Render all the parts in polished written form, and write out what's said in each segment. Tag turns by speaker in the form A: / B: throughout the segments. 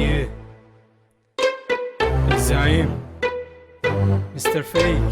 A: Yeah. الزعيم مستر فيك.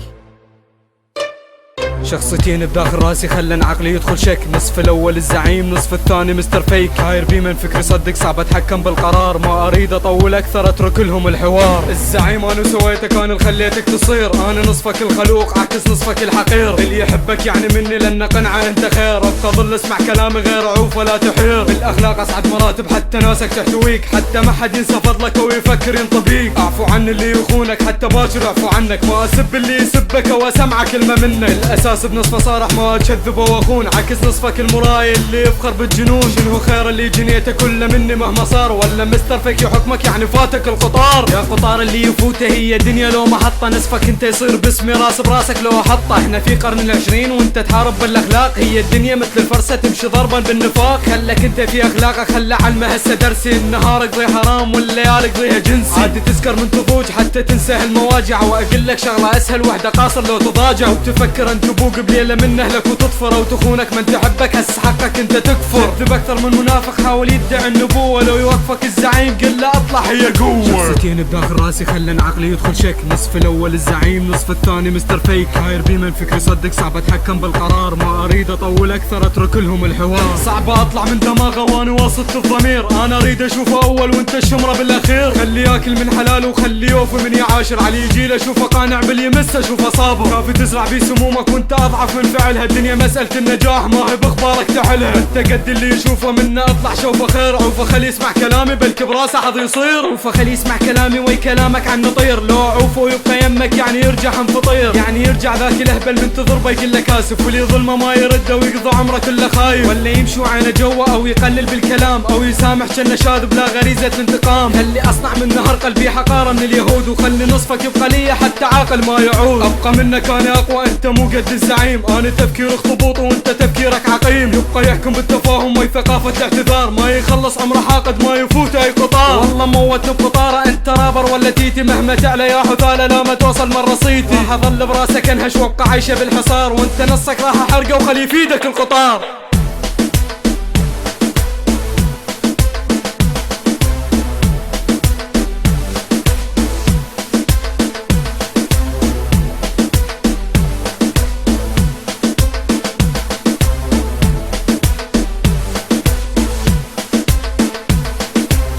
A: شخصيتين بداخل راسي خلن عقلي يدخل شك. نصف الاول الزعيم، نصف الثاني مستر فيك. هاير بي من فكري صدق، صعب اتحكم بالقرار. ما اريد اطول اكثر، اترك لهم الحوار. الزعيم انا سويتك، انا اللي خليتك تصير. انا نصفك الخلوق عكس نصفك الحقير. اللي يحبك يعني مني لان قنعه انت خير. ابقى ظل اسمع كلامي غير عوف ولا تحير. بالاخلاق اصعد مراتب حتى ناسك تحتويك. حتى ما حد ينسى فضلك او يفكر ينطبيك. اعفو عن اللي يخونك حتى باكر اعفو عنك. ما اسب اللي يسبك او اسمع كلمه منك. الاساس بنصفه صارح ما اكذب واخون. عكس نصفك المراي اللي يفخر بالجنون. شنو خير اللي جنيته كله مني مهما صار. ولا مستر فيك يحكمك يعني فاتك القطار. يا قطار اللي يفوته هي دنيا لو محطه. نصفك انت يصير باسمي راس براسك لو احطه. احنا في قرن العشرين وانت تحارب بالاخلاق. هي الدنيا مثل الفرسه تمشي ضربا بالنفاق. خلك انت في اخلاقك، خلى علمه هسه درسي. النهار قضي حرام والليالي قضيها جنسي. عادي تسكر من تضوج حتى تنسى هالمواجع. واقول لك شغله اسهل، وحده قاصر لو تضاجع. وتفكر ان تبوق بليله من اهلك وتطفر. او تخونك من تحبك هس حقك انت تكفر. كذب اكثر من منافق حاول يدعي النبوه. لو يوقفك الزعيم قل له اطلع هي قوه. شخصيتين بداخل راسي خلن عقلي يدخل شك. نصف الاول الزعيم، نصف الثاني مستر فيك. هاير بي من فكري صدق، صعب اتحكم بالقرار. ما اريد اطول اكثر، اترك لهم الحوار. صعب اطلع من دماغه وانا واثق الضمير. انا اريد اشوفه اول وانت الشمره بالاخير. خلي ياكل من حلاله وخلي يوفي من يعاشر. علي يجي اشوفه قانع باللي يمسه اشوفه صابر. كافي تزرع بيه سمومك وانت اضعف من فعلها. الدنيا مسألة النجاح ما هي باخبارك تحلها. انت قد اللي يشوفه منا اطلع شوفه خير. عوفه خلي يسمع كلامي بلكي براسه حظ يصير. عوفه خلي يسمع كلامي وي كلامك عن نطير. لو عوفه يبقى يمك يعني يرجع حنفطير. يعني يرجع ذاك الاهبل من تضربه يقول لك اسف. واللي ظلمه ما يرده ويقضي عمره كله خايف. ولا يمشي وعينه جوا او يقلل بالكلام. او يسامح كنه شاذ بلا غريزه الانتقام. خلي اصنع من نهر قلبي حقاره من اليهود. وخلي نصفك يبقى لي حتى عاقل ما يعود. ابقى منك انا اقوى، انت مو قد الزعيم. انا تفكير اخطبوط وانت تفكيرك عقيم. يبقى يحكم بالتفاهم وي ثقافة الاعتذار. ما يخلص عمره حاقد ما يفوت اي قطار. والله موت بقطارة انت رابر ولا تيتي. مهما تعلى يا حثالة لا ما توصل مرة صيتي. راح اظل براسك انهش وابقى عايشة بالحصار. وانت نصك راح احرقه وخلي يفيدك القطار.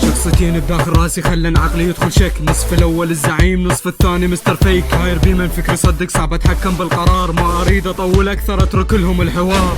A: شخصيتين بداخل راسي خلن عقلي يدخل شك. نصف الاول الزعيم، نصف الثاني مستر فيك. هاير بي من فكري صدق، صعب اتحكم بالقرار. ما اريد اطول اكثر، اترك لهم الحوار.